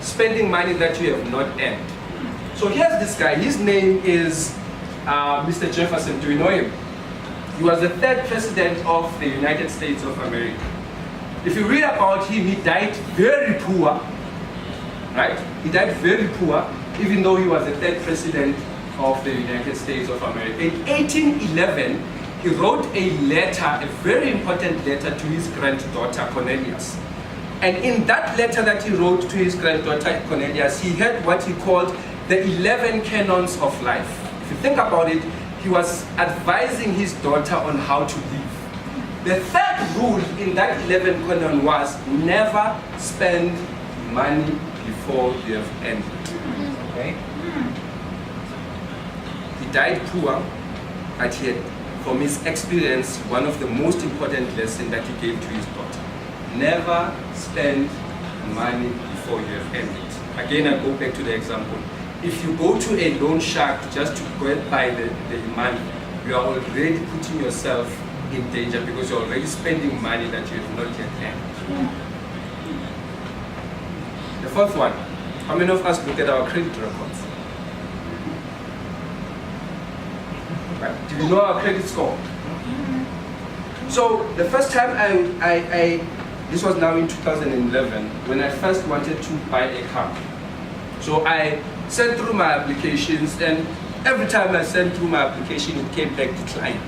spending money that you have not earned. So here's this guy. His name is Mr. Jefferson. Do you know him? He was the 3rd president of the United States of America. If you read about him, he died very poor, right? He died very poor, even though he was the 3rd president of the United States of America. In 1811, he wrote a letter, a very important letter to his granddaughter, Cornelius. And in that letter that he wrote to his granddaughter, Cornelius, he had what he called the 11 canons of life. If you think about it, he was advising his daughter on how to live. The 3rd rule in that 11 canon was never spend money before you have earned it. Okay? He died poor, but he had, from his experience, one of the most important lessons that he gave to his daughter. Never spend money before you have earned it. Again, I go back to the example. If you go to a loan shark just to go buy the money, you are already putting yourself in danger because you're already spending money that you have not yet earned. The 4th one, how many of us look at our credit records? Right. Do you know our credit score? So the first time this was now in 2011, when I first wanted to buy a car. So I sent through my applications, and every time I sent through my application, it came back declined.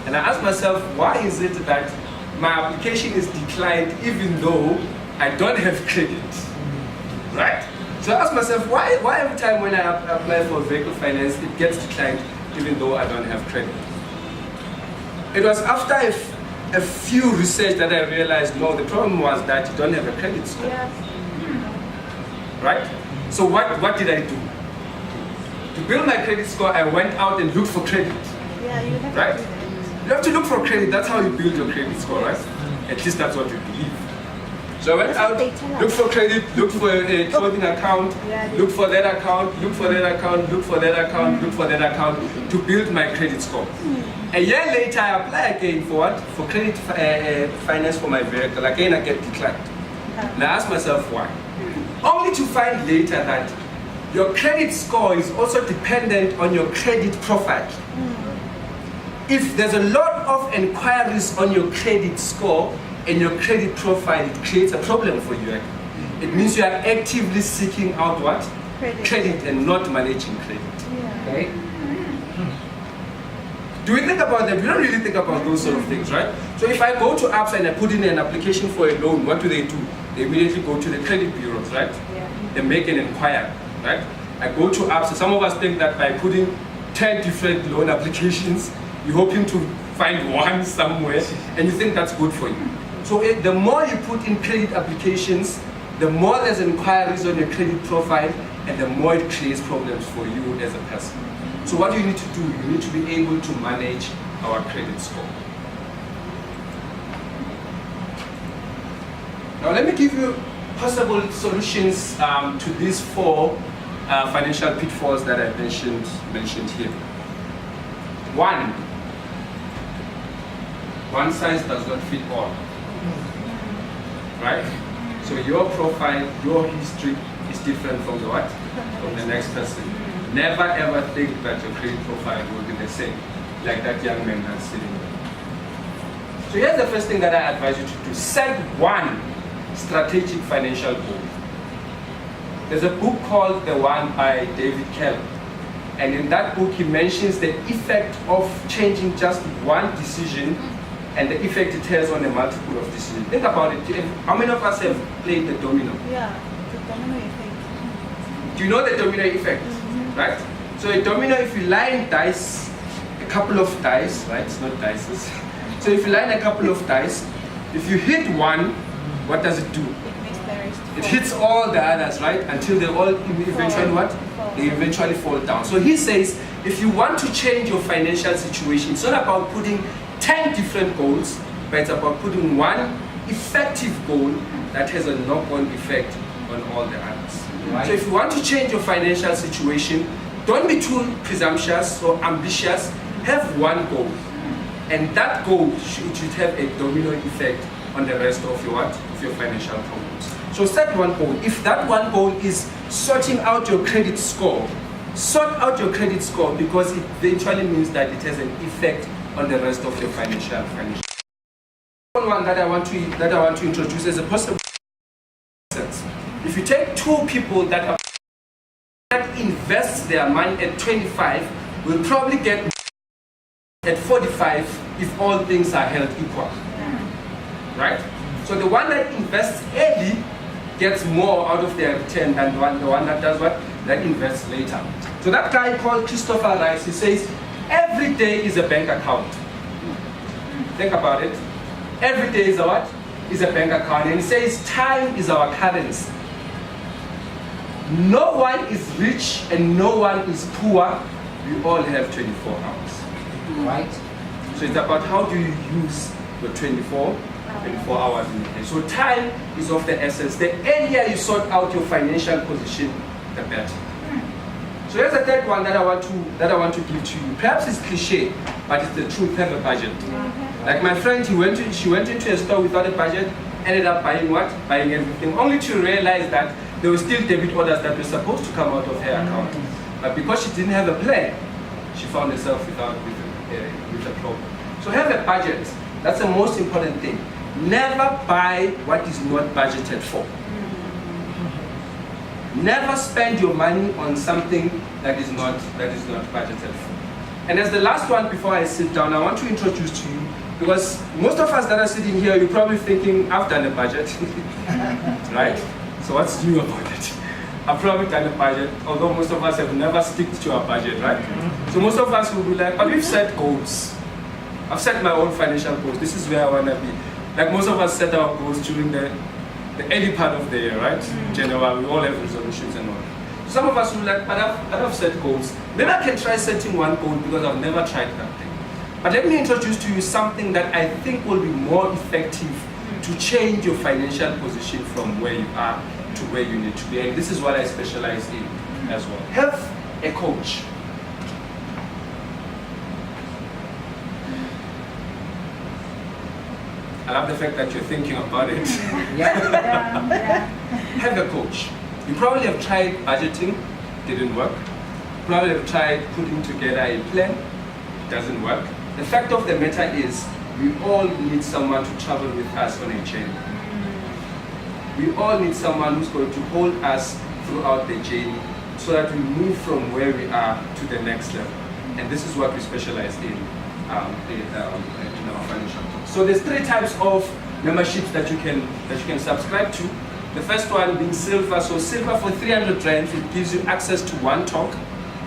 And I asked myself, why is it that my application is declined even though I don't have credit? Right? So I asked myself, why every time when I apply for vehicle finance, it gets declined even though I don't have credit? It was after a few research that I realized, no, the problem was that you don't have a credit score. Yes. Right? So what did I do? To build my credit score, I went out and looked for credit. Yeah, you have right? to do that. You have to look for credit. That's how you build your credit score, right? At least that's what you believe. So I went out, look for credit, look for a clothing account, look for that account, look for that account, look for that account, look for that account to build my credit score. A year later, I apply again for what? For credit finance for my vehicle. Again, I get declined. And I ask myself why. Only to find later that your credit score is also dependent on your credit profile. If there's a lot of inquiries on your credit score and your credit profile, it creates a problem for you. It means you are actively seeking out what? Credit and not managing credit. Yeah. Okay? Do we think about that? We don't really think about those sort of things, right? So if I go to apps and I put in an application for a loan, what do? They immediately go to the credit bureaus, right? Yeah. They make an inquiry, right? I go to apps, some of us think that by putting 10 different loan applications, you're hoping to find one somewhere, and you think that's good for you. So the more you put in credit applications, the more there's inquiries on your credit profile, and the more it creates problems for you as a person. So what you need to do, you need to be able to manage our credit score. Now let me give you possible solutions to these 4 financial pitfalls that I mentioned here. One size does not fit all. Right? So your profile, your history is different from the what? From the next person. Never ever think that your credit profile will be the same, like that young man that's sitting there. So here's the first thing that I advise you to do. Set one strategic financial goal. There's a book called The One by David Keller. And in that book, he mentions the effect of changing just one decision and the effect it has on a multiple of decisions. Think about it. How many of us have played the domino? Yeah, the domino effect. Do you know the domino effect? Right? So a domino, if you line dice, a couple of dice, right? It's not dices. So if you line a couple of dice, if you hit one, what does it do? It hits all the others, right? Until they all eventually what? They eventually fall down. So he says, if you want to change your financial situation, it's not about putting 10 different goals, but it's about putting one effective goal that has a knock-on effect on all the others. Right. So if you want to change your financial situation, don't be too presumptuous or ambitious. Have one goal, and that goal should have a domino effect on the rest of your what? Of your financial problems. So set one goal. If that one goal is sorting out your credit score, sort out your credit score, because it eventually means that it has an effect on the rest of your financial. One that I want to introduce as a possible. If you take two people that invest their money at 25, will probably get at 45 if all things are held equal. Right? So the one that invests early gets more out of their return than the one that does what? That invests later. So that guy called Christopher Rice, he says, every day is a bank account. Think about it. Every day is a what? Is a bank account. And he says time is our currency. No one is rich and no one is poor. We all have 24 hours. Right? So it's about how do you use your 24 hours in a day. So time is of the essence. The earlier you sort out your financial position, the better. So here's the third one that I want to give to you. Perhaps it's cliche, but it's the truth. Have a budget. Like my friend, she went into a store without a budget, ended up buying what? Buying everything, only to realize that there were still debit orders that were supposed to come out of her account. But because she didn't have a plan, she found herself with a problem. So have a budget. That's the most important thing. Never buy what is not budgeted for. Never spend your money on something that is not budgeted for. And as the last one before I sit down, I want to introduce to you, because most of us that are sitting here, you're probably thinking, I've done a budget, right? So what's new about it? I've probably done a budget, although most of us have never stick to our budget, right? So most of us will be like, but we've set goals. I've set my own financial goals. This is where I want to be. Like most of us set our goals during the early part of the year, right? January, we all have resolutions and all. Some of us will be like, but I've set goals. Maybe I can try setting one goal because I've never tried that thing. But let me introduce to you something that I think will be more effective to change your financial position from where you are to where you need to be. And this is what I specialize in as well. Have a coach. I love the fact that you're thinking about it. Have a coach. You probably have tried budgeting, didn't work. You probably have tried putting together a plan, it doesn't work. The fact of the matter is, we all need someone to travel with us on a journey. We all need someone who's going to hold us throughout the journey so that we move from where we are to the next level. And this is what we specialize in our financial talk. So there's 3 types of memberships that you can subscribe to. The first one being silver. So silver for 300 rands, it gives you access to one talk,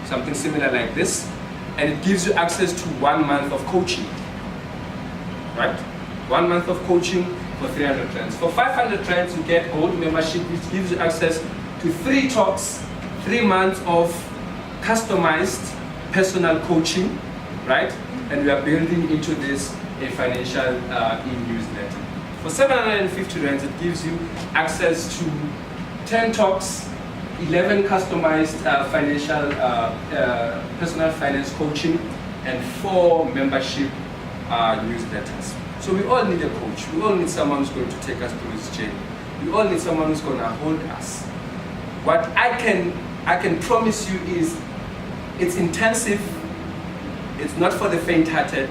something similar like this, and it gives you access to 1 month of coaching. Right? 1 month of coaching for 300 rands. For 500 rands, you get gold membership, which gives you access to 3 talks, 3 months of customized personal coaching, right? And we are building into this a financial e-newsletter. For 750 rands, it gives you access to 10 talks, 11 customized personal finance coaching, and 4 membership newsletters. So we all need a coach. We all need someone who's going to take us through this journey. We all need someone who's going to hold us. What I can promise you is, it's intensive. It's not for the faint-hearted,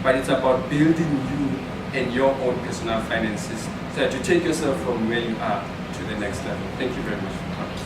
but it's about building you and your own personal finances so that you take yourself from where you are to the next level. Thank you very much for coming.